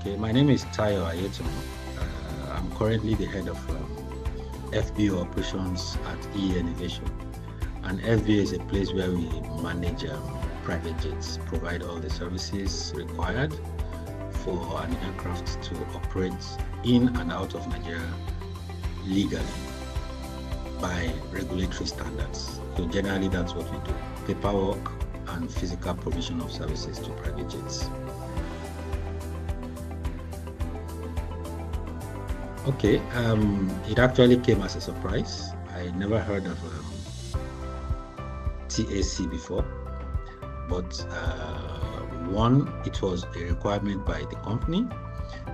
Okay, my name is Tayo Aiyetan. I'm currently the head of FBO operations at Innovation. And FBO is a place where we manage private jets, provide all the services required for an aircraft to operate in and out of Nigeria legally by regulatory standards. So generally that's what we do, paperwork and physical provision of services to private jets. Okay, it actually came as a surprise. I never heard of TAC before, but one, it was a requirement by the company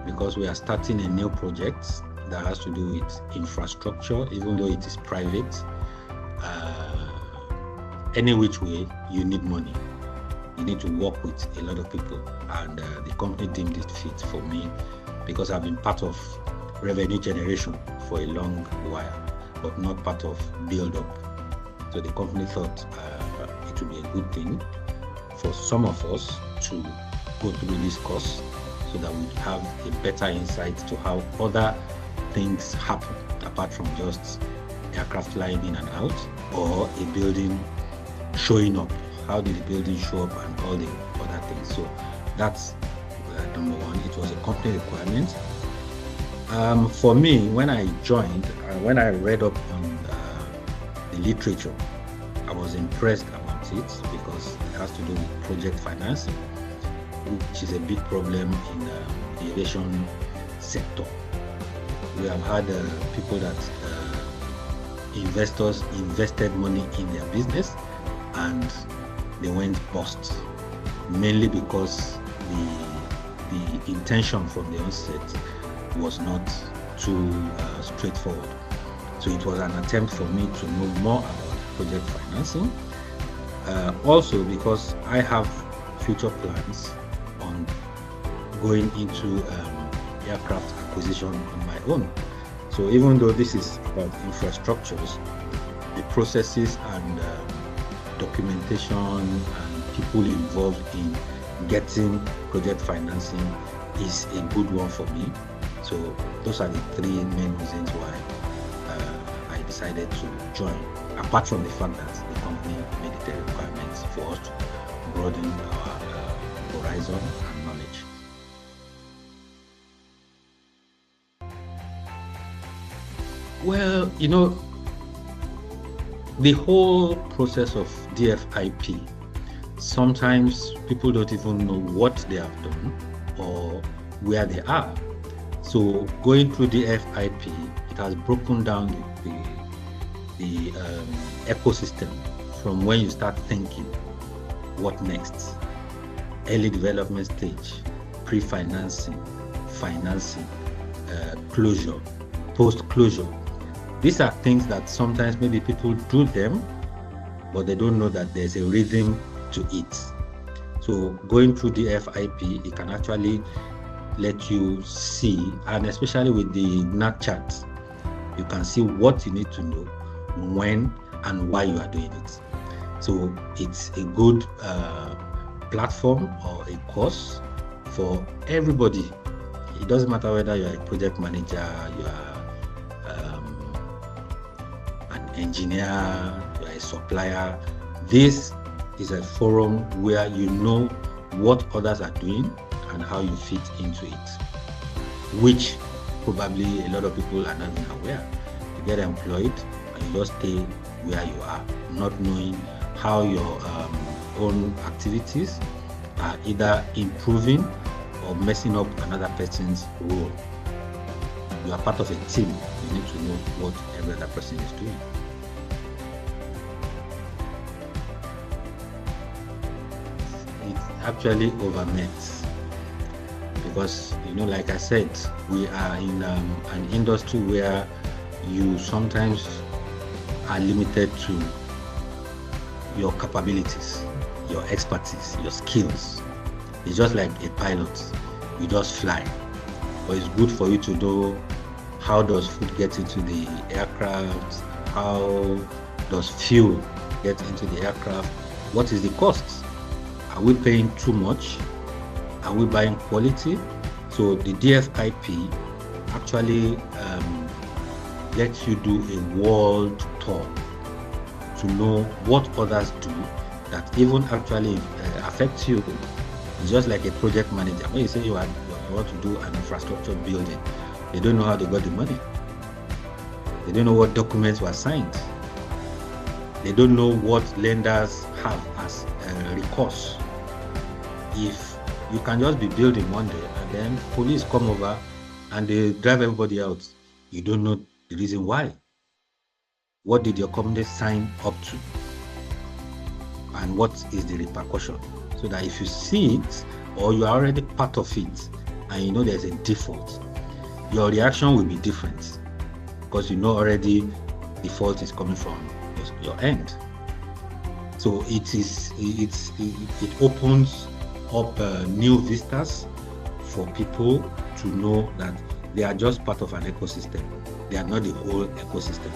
because we are starting a new project that has to do with infrastructure, even though it is private. Any which way, you need money. You need to work with a lot of people, and the company deemed it fit for me because I've been part of revenue generation for a long while, but not part of build-up. So the company thought it would be a good thing for some of us to go through this course so that we have a better insight to how other things happen apart from just aircraft flying in and out or a building showing up. How did the building show up and all the other things? So that's number one. It was a company requirement. For me, when I joined, when I read up on the literature, I was impressed about it because it has to do with project financing, which is a big problem in the aviation sector. We have had people that investors invested money in their business and they went bust, mainly because the intention from the onset was not too straightforward. So it was an attempt for me to know more about project financing. Also because I have future plans on going into aircraft acquisition on my own. So even though this is about infrastructures, the processes and documentation and people involved in getting project financing is a good one for me. So those are the three main reasons why I decided to join, apart from the fact that the company made it a requirement for us to broaden our horizon and knowledge. Well, the whole process of DFIP, sometimes people don't even know what they have done or where they are. So going through the DFIP, it has broken down the ecosystem from when you start thinking, what next? Early development stage, pre-financing, financing, closure, post-closure. These are things that sometimes maybe people do them, but they don't know that there's a rhythm to it. So going through the DFIP, it can actually let you see, and especially with the NAT chart, you can see what you need to know, when and why you are doing it. So it's a good platform or a course for everybody. It doesn't matter whether you're a project manager, you are an engineer, you're a supplier. This is a forum where you know what others are doing and how you fit into it, which probably a lot of people are not even aware. You get employed and you just stay where you are, not knowing how your own activities are either improving or messing up another person's role. You are part of a team. You need to know what every other person is doing. It's actually overmet. Because, like I said, we are in an industry where you sometimes are limited to your capabilities, your expertise, your skills. It's just like a pilot. You just fly. But it's good for you to know how does food get into the aircraft, how does fuel get into the aircraft, what is the cost? Are we paying too much? Are we buying quality? So the DFIP actually lets you do a world tour to know what others do that even actually affects you. It's just like a project manager. When you say you want to do an infrastructure building, they don't know how they got the money. They don't know what documents were signed. They don't know what lenders have as recourse. If you can just be building one day and then police come over and they drive everybody out, you don't know the reason why. What did your company sign up to? And what is the repercussion? So that if you see it or you are already part of it and you know there's a default, your reaction will be different because you know already the fault is coming from your end. So it opens up new vistas for people to know that they are just part of an ecosystem. They are not the whole ecosystem.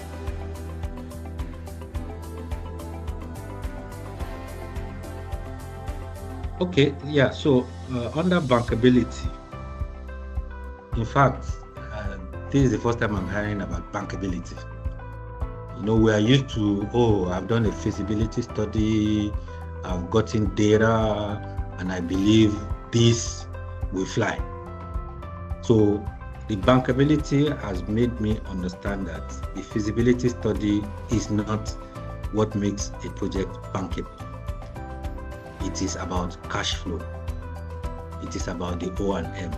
Okay, yeah, so under bankability, in fact, this is the first time I'm hearing about bankability. You know, we are used to, oh, I've done a feasibility study, I've gotten data, and I believe this will fly. So the bankability has made me understand that the feasibility study is not what makes a project bankable. It is about cash flow. It is about the O&M.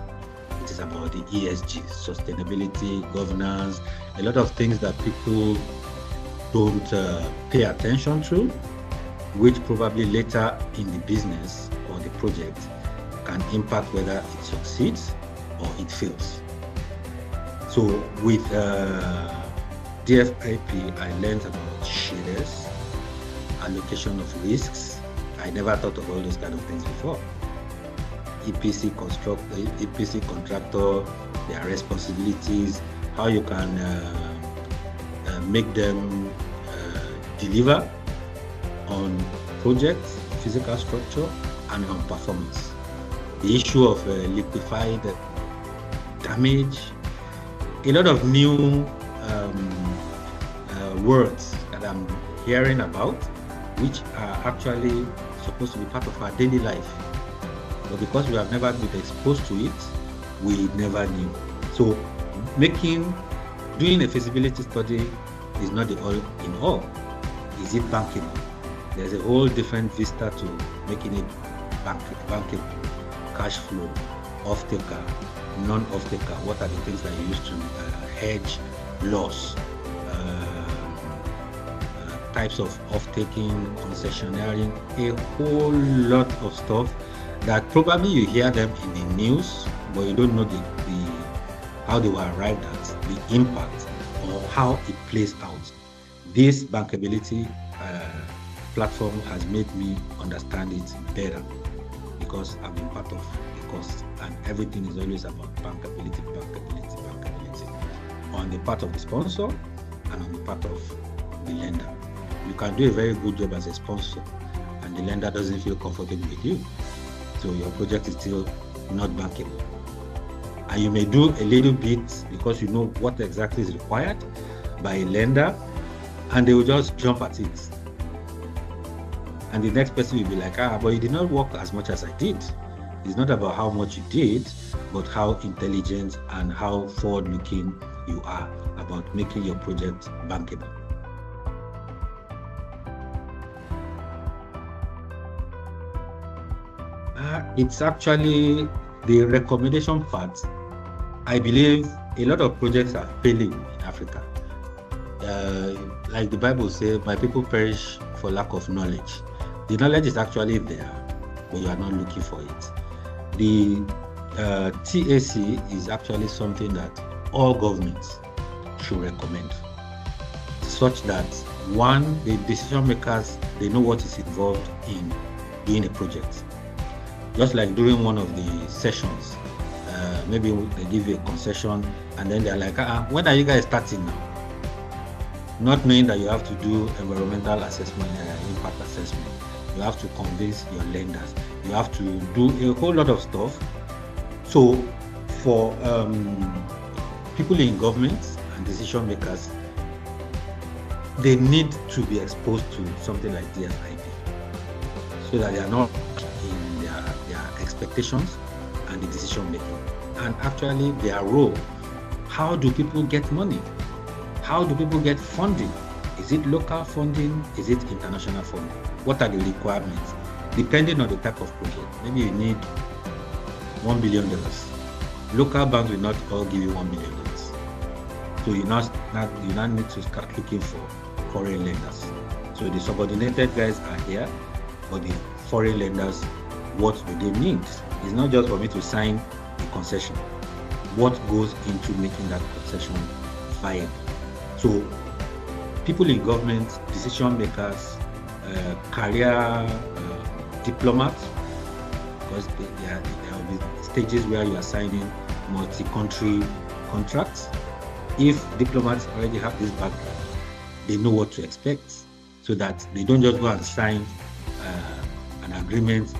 It is about the ESG, sustainability, governance, a lot of things that people don't pay attention to, which probably later in the business or the project can impact whether it succeeds or it fails. So with DFIP, I learned about shares, allocation of risks. I never thought of all those kind of things before. EPC contractor, their responsibilities, how you can make them deliver on projects, physical structure, and on performance. The issue of liquefied damage, a lot of new words that I'm hearing about, which are actually supposed to be part of our daily life. But because we have never been exposed to it, we never knew. So doing a feasibility study is not the all in all. Is it bankable? There's a whole different vista to making it bankable. Cash flow, off-taker, non-off-taker. What are the things that you use to hedge loss? Types of off-taking, concessionaire, a whole lot of stuff that probably you hear them in the news, but you don't know how they were arrived at, the impact, or how it plays out. This bankability platform has made me understand it better because I've been part of the course, and everything is always about bankability on the part of the sponsor and on the part of the lender. You can do a very good job as a sponsor and the lender doesn't feel comfortable with you. So your project is still not bankable. And you may do a little bit because you know what exactly is required by a lender and they will just jump at it. And the next person will be like, but you did not work as much as I did. It's not about how much you did, but how intelligent and how forward-looking you are about making your project bankable. It's actually the recommendation part. I believe a lot of projects are failing in Africa. Like the Bible says, my people perish for lack of knowledge. The knowledge is actually there, but you are not looking for it. The TAC is actually something that all governments should recommend, such that one, the decision makers, they know what is involved in doing a project. Just like during one of the sessions, maybe they give you a concession and then they're like, when are you guys starting now? Not knowing that you have to do environmental assessment, impact assessment. You have to convince your lenders. You have to do a whole lot of stuff. So for people in government and decision makers, they need to be exposed to something like DFIP so that they are not in their expectations and the decision making. And actually their role, how do people get money? How do people get funding? Is it local funding? Is it international funding? What are the requirements? Depending on the type of project, maybe you need $1 billion. Local banks will not all give you $1 billion. So you now need to start looking for foreign lenders. So the subordinated guys are here, but the foreign lenders, what do they need? It's not just for me to sign a concession. What goes into making that concession viable? So people in government, decision makers, career diplomats, because there will be stages where you are signing multi-country contracts. If diplomats already have this background, they know what to expect, so that they don't just go and sign an agreement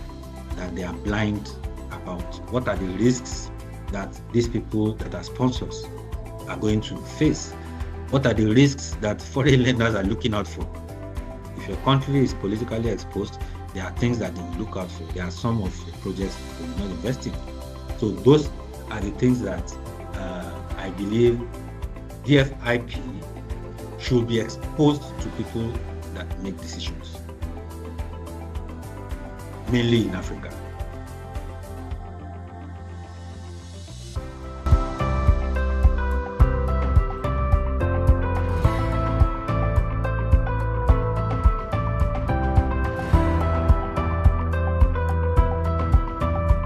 that they are blind about. What are the risks that these people that are sponsors are going to face? What are the risks that foreign lenders are looking out for? If your country is politically exposed, there are things that they will look out for. There are some of the projects they will not invest in. So those are the things that I believe DFIP should be exposed to people that make decisions, mainly in Africa.